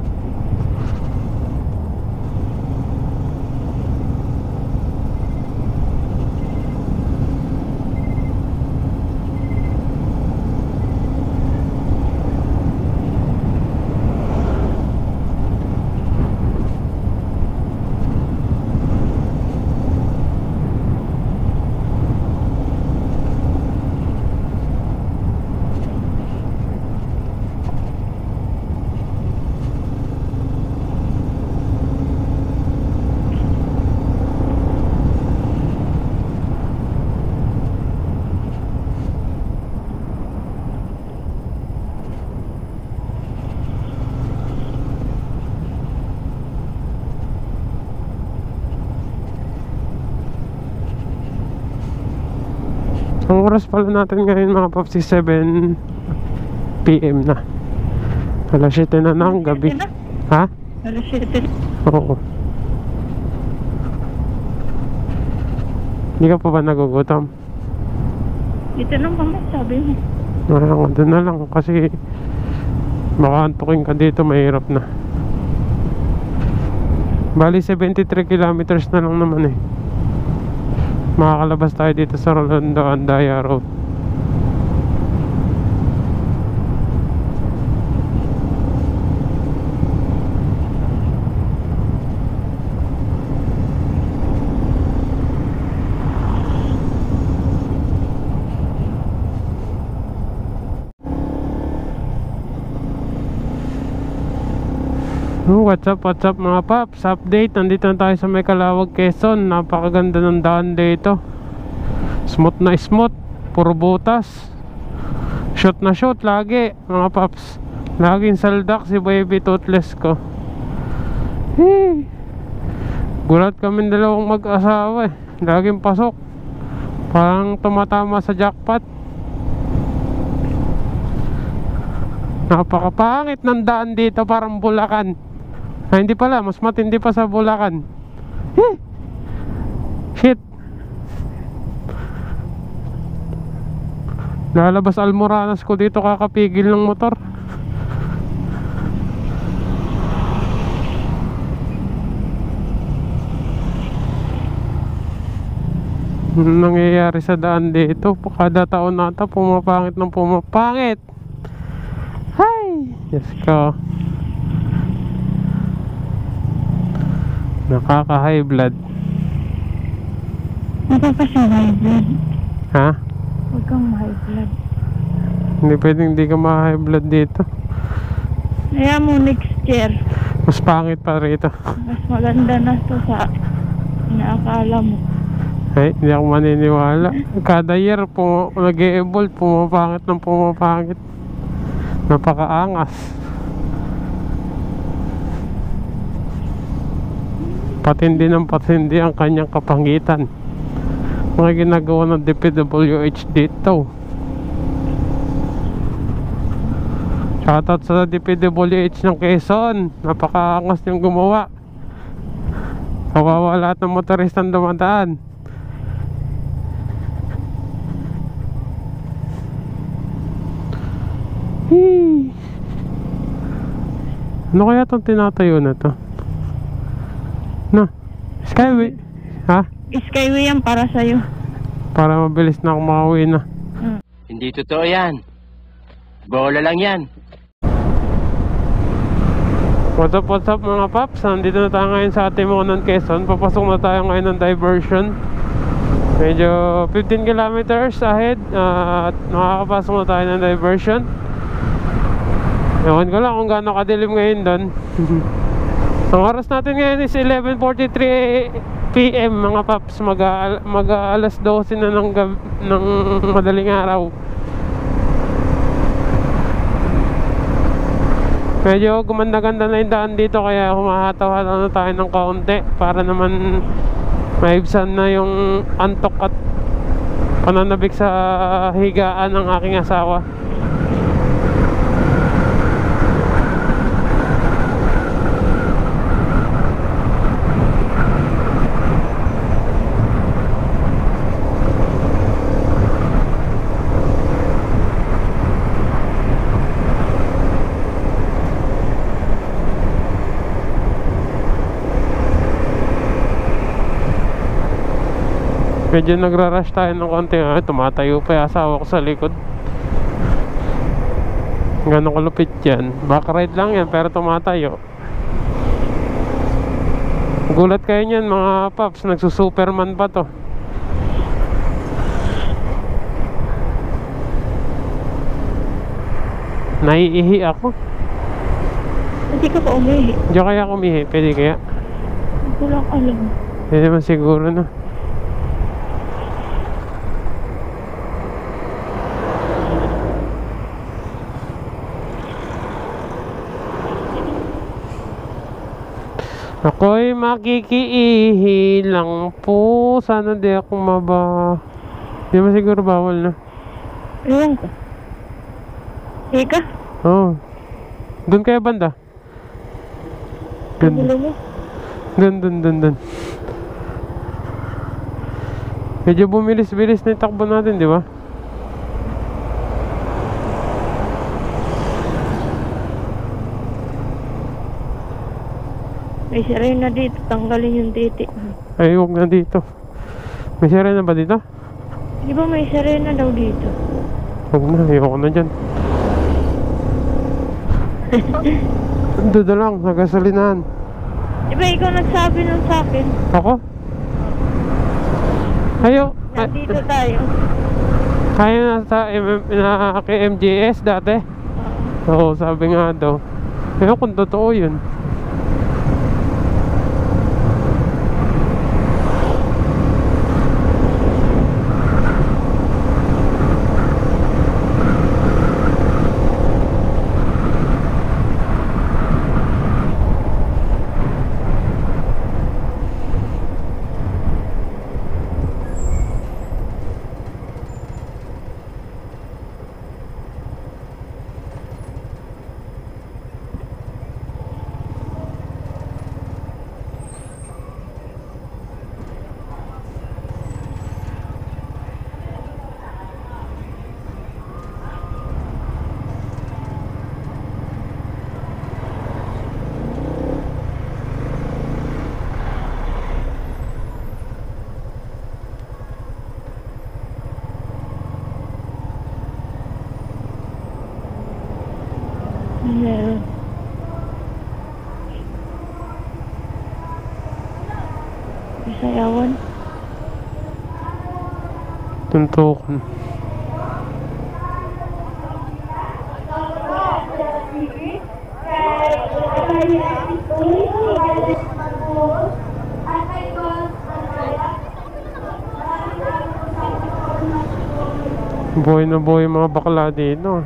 Ang oras pala natin ngayon mga paps 7 PM na. Alas 7 na ng gabi. Ha? Alas 7. Oo. Hindi ka pa ba nagugutom? Dito lang kami, sabi mo. Doon na lang kasi baka antukin ka dito, mahirap na. Bali 73 kilometers na lang naman eh. Makakalabas tayo dito sa Rolando Andaya Road. What's up mga paps? Update, nandito na tayo sa May Calawag, Quezon. Napakaganda ng daan dito. Smooth na smooth, puro butas. Shoot na shoot lagi mga paps. Laging saldak si baby toothless ko. Gulat kami dalawang mag-asawa eh. Laging pasok. Parang tumatama sa jackpot. Napakapangit ng daan dito, parang Bulacan. Ay, hindi pala, mas matindi pa sa Bulacan. Shit. Lalabas Almoranas ko dito kakapigil ng motor. Nangyayari sa daan dito, kada taon nata pumapangit ng pumapangit. Hay, yes ko. Nakaka high blood. Nakakasya high blood. Ha? Huwag kang high blood. Hindi pwedeng hindi ka ma-high blood dito. Kaya mo next year, Mas pangit pa rito. mas maganda na to sa inaakala mo. Ay, hindi ako maniniwala. Kada year nag-e-evolve, pumapangit ng pumapangit. Napakaangas. Patindi ng patindi ang kanyang kapangitan. Mga ginagawa ng DPWH dito. Shoutout sa DPWH ng Quezon. Napakaangas yung gumawa. Kawawa lahat ng motoristang dumadaan. Ano kaya itong tinatayo na to? No, Skyway. Ha? Skyway yan para sa'yo. Para mabilis na akong makauwi na. Hindi totoo yan. Bola lang yan. What's up mga paps? Nandito na tayo ngayon sa Timonan, Quezon. Papasok na tayo ngayon ng diversion. Medyo 15 kilometers ahead. At makakapasok na tayo ng diversion. Ewan ko lang kung gaano kadilim ngayon doon. Ang oras natin ngayon is 11:43 PM mga paps. Mag alas 12 na ng madaling araw. Medyo gumanda-ganda na yung daan dito, kaya humahataw-hataw na tayo ng kaunti para naman maibsan na yung antok at pananabik sa higaan ng aking asawa. Medyo nagra-rush tayo ng konti. Tumatayo pa yung asawa ko sa likod. Gano'ng kalupit yan. Back ride lang yan pero tumatayo. Gulat kayo nyan mga paps. Nagsusuperman pa to. Naiihi ako. Hindi ka pa umihi. Diyo kaya kumihi. Pwede kaya? Hindi ko lang alam. Hindi naman siguro na. Ako'y makikiihi lang po. Sana di ako Di mo siguro bawal na. Ewan ko. Ika? Oo. Doon kaya banda? Kagulo mo? Doon. Medyo bumilis-bilis na yung takbo natin, di ba? May sirena dito. Tanggalin yung titi. Ay, huwag na dito. May sirena ba dito? Di ba may sirena daw dito? Huwag na, ayoko na dyan. Doon na lang, nagasolinahan. Di ba ikaw nagsabi nun sa akin? Ako? Ayo. Nandito tayo. Kaya na sa kay MJS dati. Oo, sabi nga daw. Pero kung totoo yun. Meron. Isayawan. Tuntukan. Buhay na buhay yung mga bakla dito.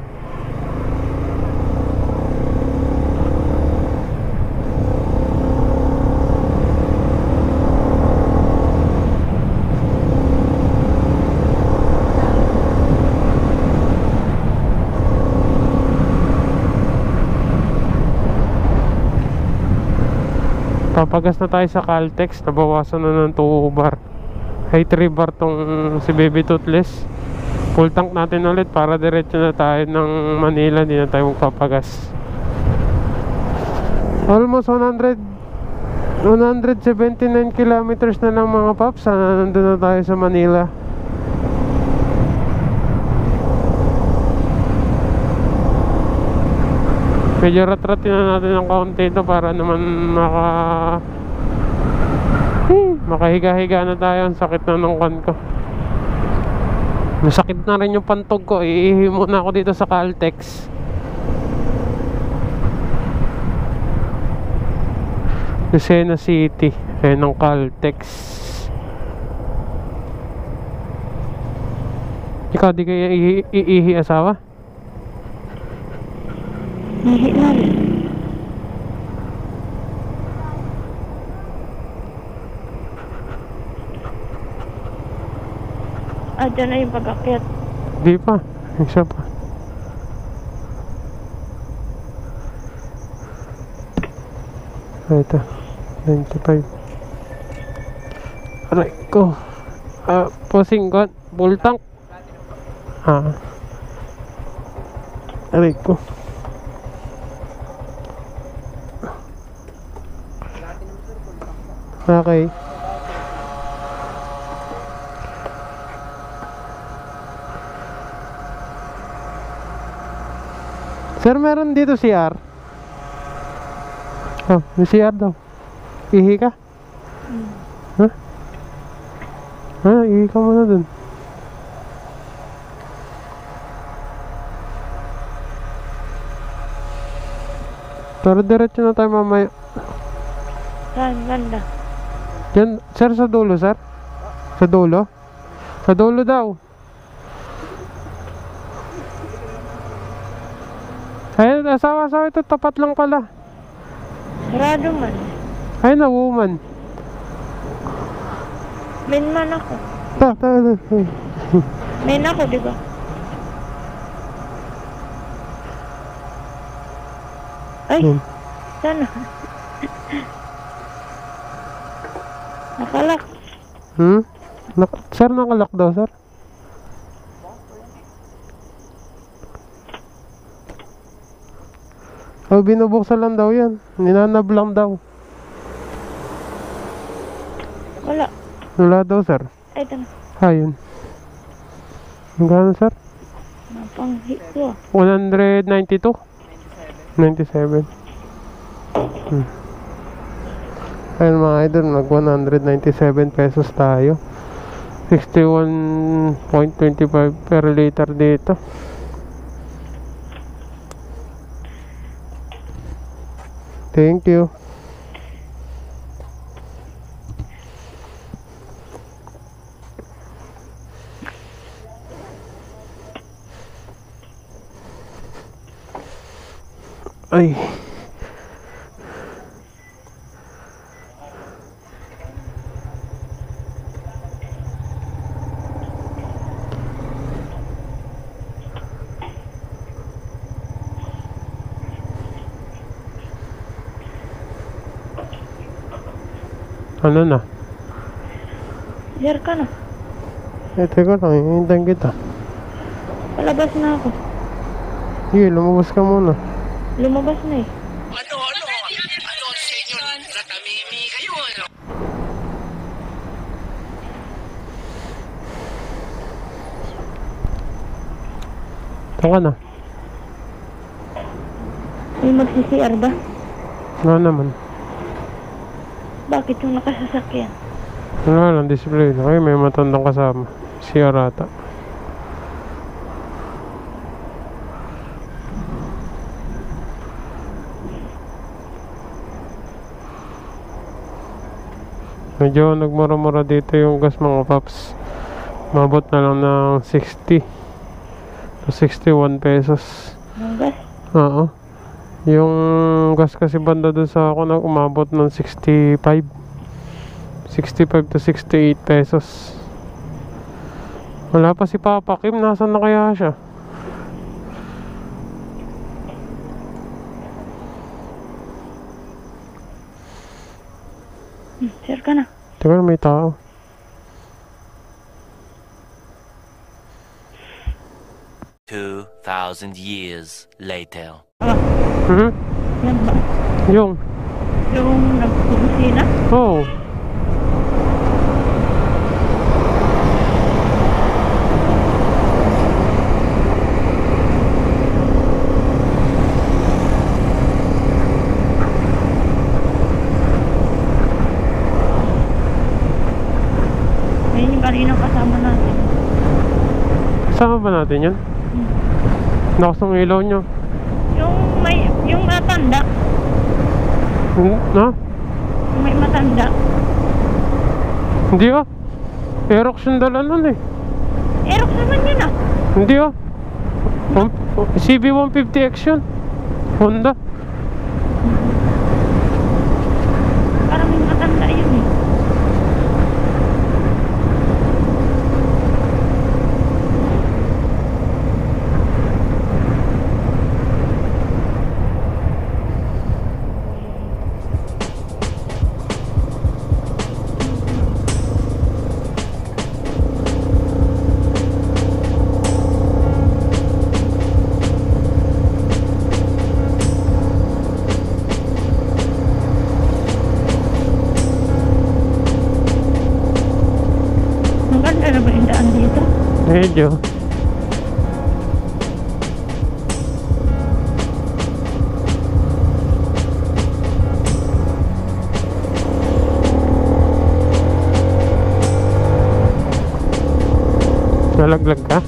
Papagas na tayo sa Caltex, nabawasan na ng 2 bar. Ay 3 bar tong si Baby Toothless. Full tank natin ulit para diretso na tayo ng Manila, hindi na tayo magpapagas. Almost 179 kilometers na lang mga paps. Sana nandun na tayo sa Manila. Medyo ratratin na natin ng kaunti ito para naman makahiga-higa na tayo. Ang sakit na ng kan ko. Masakit na rin yung pantog ko. Iihi muna ako dito sa Caltex. Lucena City. Ayan ang Caltex. Ikaw di kaya iihi asawa? Ihi na rin. Dyan na yung pag-akyat. Di pa. Isa pa. Ito. 95. Aray ko. Posing ko. Full tank. Aray ko. Okay. Sir, meron dito CR. Oh, may CR daw. Ihi ka? Ihi ka muna dun. Pero diretso na tayo mamaya. Saan? Ganda. Yan, sir, sa dulo, sir? Sa dulo? Sa dulo daw. Ayun, asawa, ito, tapat lang pala. Sarado man. Ayun na, woman. Main man ako. Main ako, di ba? Ay, sana. Nakalak. Sir, nakalak daw, sir. Oh, binubuksan lang daw yan. Ninanab lang daw. Wala. Wala daw, sir. Ay, ito na. Ayun. Magkano, sir? Napanghi ko. 192? 97. Ayun mga idol, nag 197 pesos tayo. 61.25 per liter dito. Thank you. Ay. Ano na? Sir ka na. Teka lang, hihintayin kita. Palabas na ako. Sige, lumabas ka muna. Lumabas na eh. Saan ka na? May magsi-CR ba? Ano naman? Bakit yung nakasasakyan? Wala lang, display na. Ay, may matandang kasama. Si Arata. Medyo nagmura-mura dito yung gas mga paps. Mabot na lang ng 60 to 61 pesos. Yung gas? Oo. Yung gas kasi banda dun sa ako na umabot ng 65 to 68 pesos. Wala pa si Papa Kim. Nasaan na kaya siya? Sir ka na. Teka, may tao. $2,000 years later. Mhm. Yan ba? Yung. Yung nagpumusina? Oh. Ayun yung kanina kasama natin. Kasama ba natin yan? Lakas ng ilaw nyo. Yung matanda. No? Yung may matanda. Hindi ah. Aerox yung dala nun eh. Aerox naman yun ah. Hindi ah. CB150X yun. Honda. Parang may matanda yun eh. Maganda na ba yung daan dito? Medyo. Nalaglag ka?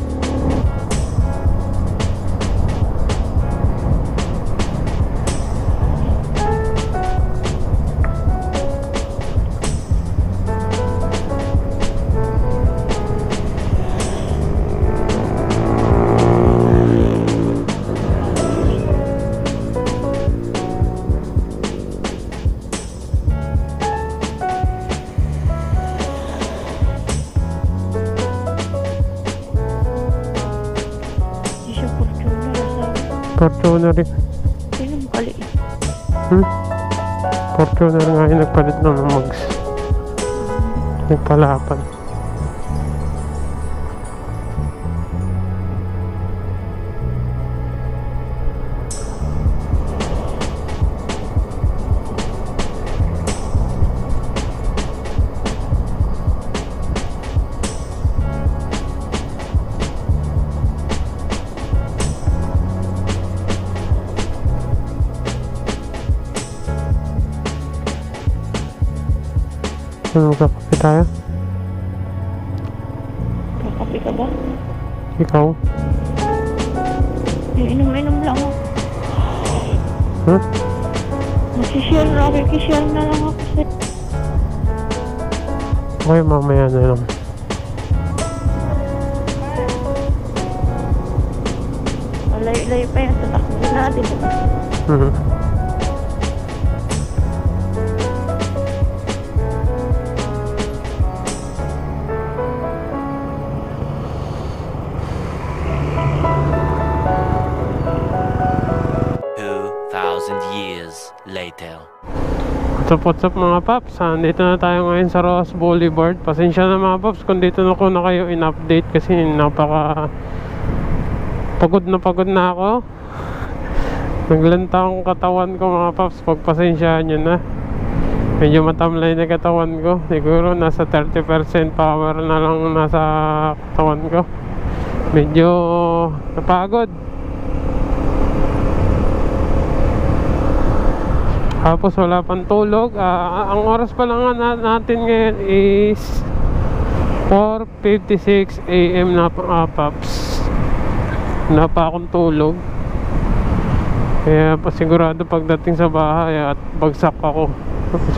Hindi siya Fortuner. Fortuner eh. Sino mo kali? Fortuner nga yung nagpalit ng mags. Nagpalapan. Magkakape tayo? Kakapi ka ba? Ikaw? Inom-inom lang ako. Huh? Magsishare na ako. Kishare na lang ako sa... Okay, mamaya na lang. Malayo-layo pa yan. Tatakbo natin. Mhm. Years later. What's up mga paps? Dito na tayo ngayon sa Ross Boulevard. Pasensya na mga paps kung dito na ko na kayo in-update kasi napaka pagod na ako. Naglanta ang katawan ko mga paps. Pagpasensyaan nyo na. Medyo matamlay na katawan ko. Siguro nasa 30% power na lang nasa katawan ko. Medyo napagod. Tapos wala pang tulog. Ang oras pa lang natin ngayon is 4:56 AM na paps. Wala pa akong tulog. Kaya pasigurado pagdating sa bahay at bagsak ako.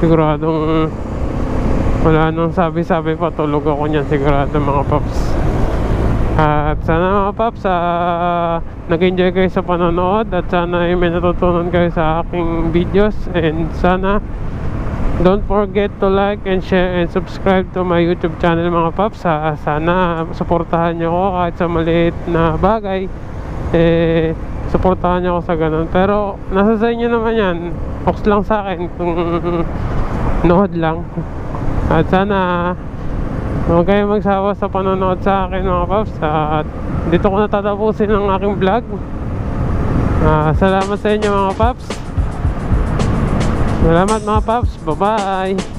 Siguradong wala nang sabi-sabi pa, tulog ako niyan sigurado mga paps. At sana mga paps, nag-enjoy kayo sa panonood. At sana may natutunan kayo sa aking videos. And sana don't forget to like and share and subscribe to my YouTube channel mga paps. Sana suportahan nyo ako kahit sa maliit na bagay. Suportahan nyo ako sa ganun. Pero nasa sa inyo naman yan. Ox lang sa akin kung nood lang. At sana huwag kayo magsawa sa panonood sa akin mga paps. At dito ko natatapusin ang aking vlog. Salamat sa inyo mga paps. Salamat mga paps. Bye bye.